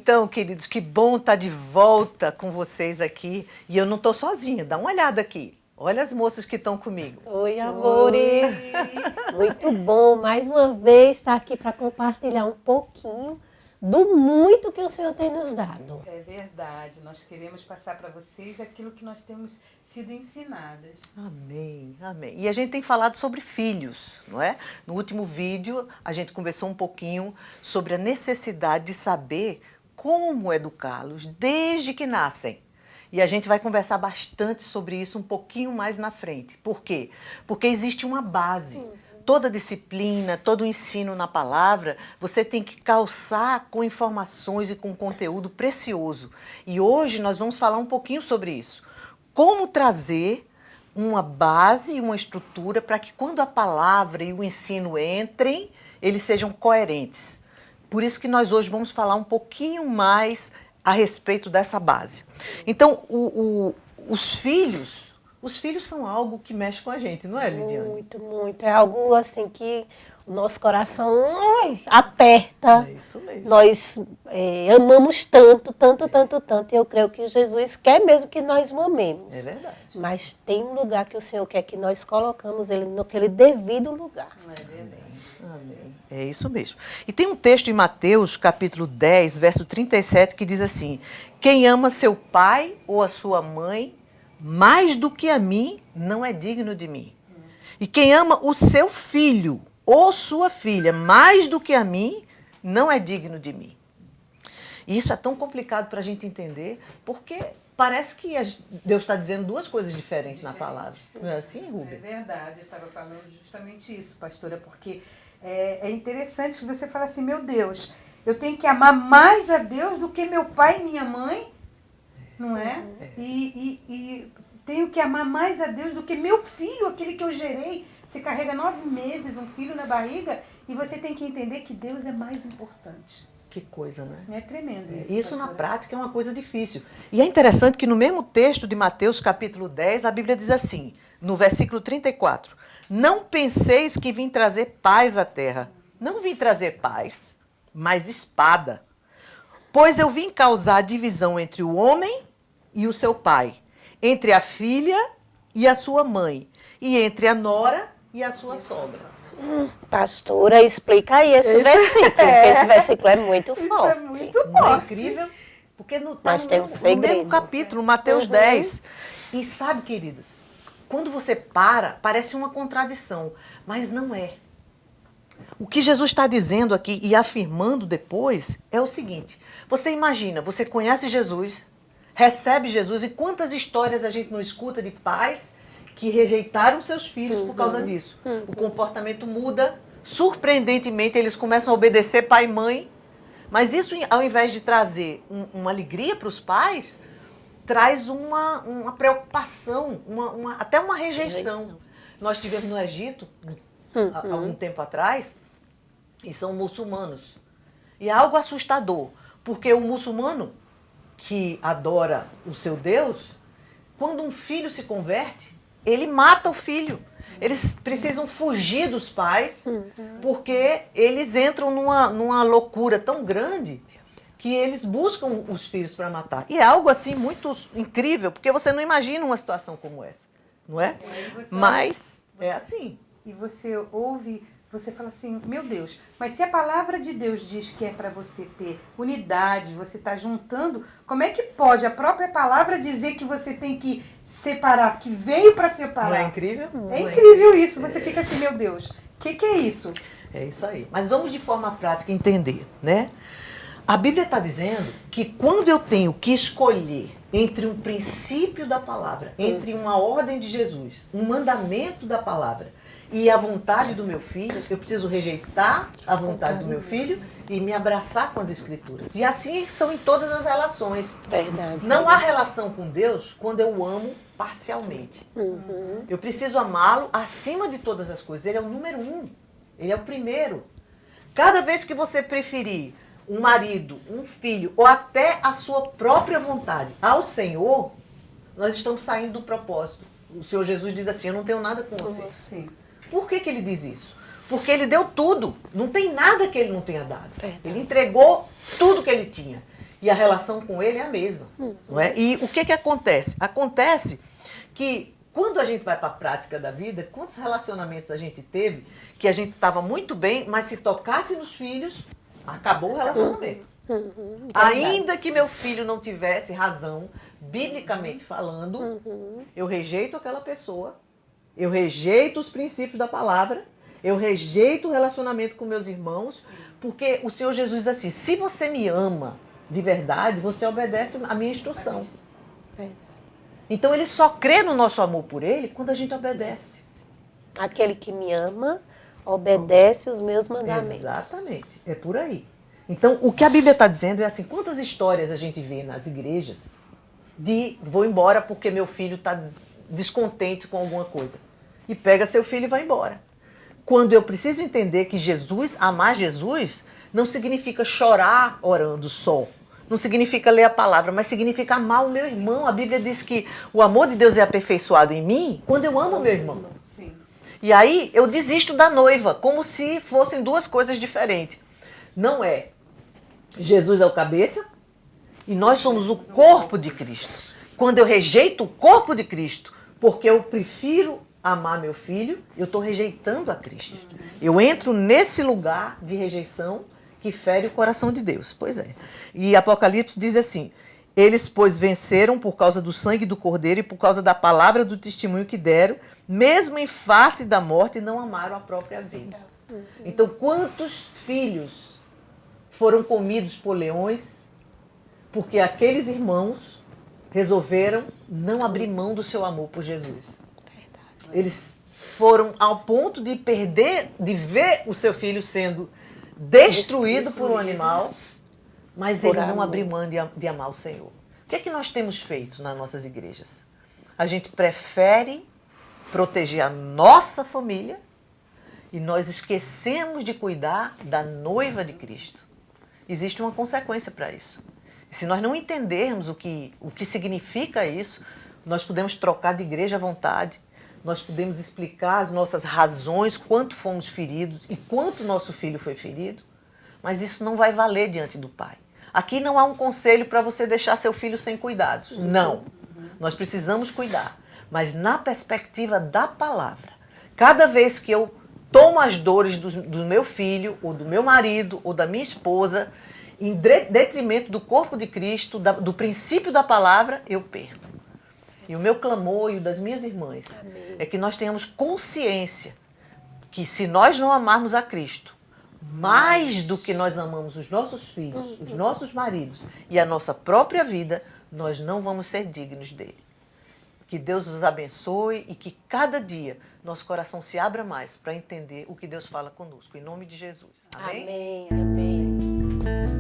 Então, queridos, que bom estar de volta com vocês aqui. E eu não estou sozinha, dá uma olhada aqui. Olha as moças que estão comigo. Oi, amores! Muito bom, mais uma vez, estar aqui para compartilhar um pouquinho do muito que o Senhor tem nos dado. É verdade, nós queremos passar para vocês aquilo que nós temos sido ensinadas. Amém, amém. E a gente tem falado sobre filhos, não é? No último vídeo, a gente conversou um pouquinho sobre a necessidade de saber como educá-los desde que nascem. E a gente vai conversar bastante sobre isso um pouquinho mais na frente. Por quê? Porque existe uma base. Toda disciplina, todo ensino na palavra, você tem que calçar com informações e com conteúdo precioso. E hoje nós vamos falar um pouquinho sobre isso. Como trazer uma base e uma estrutura para que quando a palavra e o ensino entrem, eles sejam coerentes. Por isso que nós hoje vamos falar um pouquinho mais a respeito dessa base. Então, os filhos são algo que mexe com a gente, não é, Lidiane? Muito, muito. É algo assim que o nosso coração aperta. É isso mesmo. Nós amamos tanto, tanto, tanto, tanto. E eu creio que Jesus quer mesmo que nós o amemos. É verdade. Mas tem um lugar que o Senhor quer que nós colocamos ele naquele devido lugar. É verdade. Amém. É isso mesmo. E tem um texto em Mateus, capítulo 10, verso 37, que diz assim: quem ama seu pai ou a sua mãe mais do que a mim, não é digno de mim. E quem ama o seu filho ou sua filha mais do que a mim, não é digno de mim. E isso é tão complicado para a gente entender, porque parece que Deus está dizendo duas coisas diferentes na palavra. Não é assim, É Rubem? verdade, eu estava falando justamente isso, pastora, porque é interessante que você fala assim, meu Deus, eu tenho que amar mais a Deus do que meu pai e minha mãe, não é? E tenho que amar mais a Deus do que meu filho, aquele que eu gerei. Você carrega 9 meses um filho na barriga e você tem que entender que Deus é mais importante. Que coisa, né? É tremendo isso. Isso na pastora. prática é uma coisa difícil. E é interessante que no mesmo texto de Mateus, capítulo 10, a Bíblia diz assim, no versículo 34, não penseis que vim trazer paz à terra. Não vim trazer paz, mas espada. Pois eu vim causar divisão entre o homem e o seu pai, entre a filha e a sua mãe, e entre a nora e a sua sogra. Pastora, explica aí esse versículo, porque esse versículo é muito Isso forte. é muito Não é forte. incrível? Porque tá Mas tem um no segredo. mesmo capítulo, Mateus 10. E sabe, queridas, quando você parece uma contradição, mas não é. O que Jesus está dizendo aqui e afirmando depois é o seguinte: você imagina, você conhece Jesus, recebe Jesus, e quantas histórias a gente não escuta de pais que rejeitaram seus filhos por causa disso. O comportamento muda, surpreendentemente eles começam a obedecer pai e mãe, mas isso, ao invés de trazer uma alegria para os pais, traz uma preocupação, até uma rejeição. Nós tivemos no Egito, há algum tempo atrás, e são muçulmanos. E é algo assustador, porque o muçulmano que adora o seu Deus, quando um filho se converte, ele mata o filho. Eles precisam fugir dos pais, porque eles entram numa loucura tão grande que eles buscam os filhos para matar. E é algo assim muito incrível, porque você não imagina uma situação como essa, não é? Mas é assim. E você ouve, você fala assim, meu Deus, mas se a palavra de Deus diz que é para você ter unidade, você está juntando, como é que pode a própria palavra dizer que você tem que separar, que veio para separar? Não é incrível? É incrível isso, você fica assim, meu Deus, o que é isso? É isso aí. Mas vamos de forma prática entender, né? A Bíblia está dizendo que quando eu tenho que escolher entre um princípio da palavra, entre uma ordem de Jesus, um mandamento da palavra e a vontade do meu filho, eu preciso rejeitar a vontade do meu filho e me abraçar com as Escrituras. E assim são em todas as relações. Verdade. Não há relação com Deus quando eu o amo parcialmente. Eu preciso amá-lo acima de todas as coisas. Ele é o número 1. Ele é o primeiro. Cada vez que você preferir um marido, um filho, ou até a sua própria vontade ao Senhor, nós estamos saindo do propósito. O Senhor Jesus diz assim, eu não tenho nada com você. Sim. Por que ele diz isso? Porque ele deu tudo. Não tem nada que ele não tenha dado. Verdade. Ele entregou tudo que ele tinha. E a relação com ele é a mesma. Não é? E o que acontece? Acontece que quando a gente vai para a prática da vida, quantos relacionamentos a gente teve que a gente estava muito bem, mas se tocasse nos filhos, acabou o relacionamento. Ainda que meu filho não tivesse razão, biblicamente falando, eu rejeito aquela pessoa, eu rejeito os princípios da palavra, eu rejeito o relacionamento com meus irmãos, porque o Senhor Jesus diz assim, se você me ama de verdade, você obedece a minha instrução. Verdade. Então ele só crê no nosso amor por ele quando a gente obedece. Aquele que me ama, obedece os meus mandamentos. Exatamente, é por aí. Então, o que a Bíblia está dizendo é assim, quantas histórias a gente vê nas igrejas de vou embora porque meu filho está descontente com alguma coisa. E pega seu filho e vai embora. Quando eu preciso entender que Jesus, amar Jesus, não significa chorar orando só. Não significa ler a palavra, mas significa amar o meu irmão. A Bíblia diz que o amor de Deus é aperfeiçoado em mim quando eu amo o meu irmão. Sim. E aí eu desisto da noiva, como se fossem duas coisas diferentes. Não é. Jesus é o cabeça e nós somos o corpo de Cristo. Quando eu rejeito o corpo de Cristo, porque eu prefiro amar meu filho, eu estou rejeitando a Cristo. Eu entro nesse lugar de rejeição que fere o coração de Deus. Pois é. E Apocalipse diz assim, eles, pois, venceram por causa do sangue do Cordeiro e por causa da palavra do testemunho que deram, mesmo em face da morte, não amaram a própria vida. Então, quantos filhos foram comidos por leões porque aqueles irmãos resolveram não abrir mão do seu amor por Jesus? Eles foram ao ponto de perder, de ver o seu filho sendo destruído por um animal, mas ele não abriu mão de amar o Senhor. O que é que nós temos feito nas nossas igrejas? A gente prefere proteger a nossa família e nós esquecemos de cuidar da noiva de Cristo. Existe uma consequência para isso. E se nós não entendermos o que significa isso, nós podemos trocar de igreja à vontade, nós podemos explicar as nossas razões, quanto fomos feridos e quanto nosso filho foi ferido, mas isso não vai valer diante do Pai. Aqui não há um conselho para você deixar seu filho sem cuidados. Não. Nós precisamos cuidar. Mas na perspectiva da palavra, cada vez que eu tomo as dores do meu filho, ou do meu marido, ou da minha esposa, em detrimento do corpo de Cristo, do princípio da palavra, eu perco. E o meu clamor e o das minhas irmãs é que nós tenhamos consciência que se nós não amarmos a Cristo, mais do que nós amamos os nossos filhos, os nossos maridos e a nossa própria vida, nós não vamos ser dignos dele. Que Deus nos abençoe e que cada dia nosso coração se abra mais para entender o que Deus fala conosco. Em nome de Jesus. Amém? Amém, amém.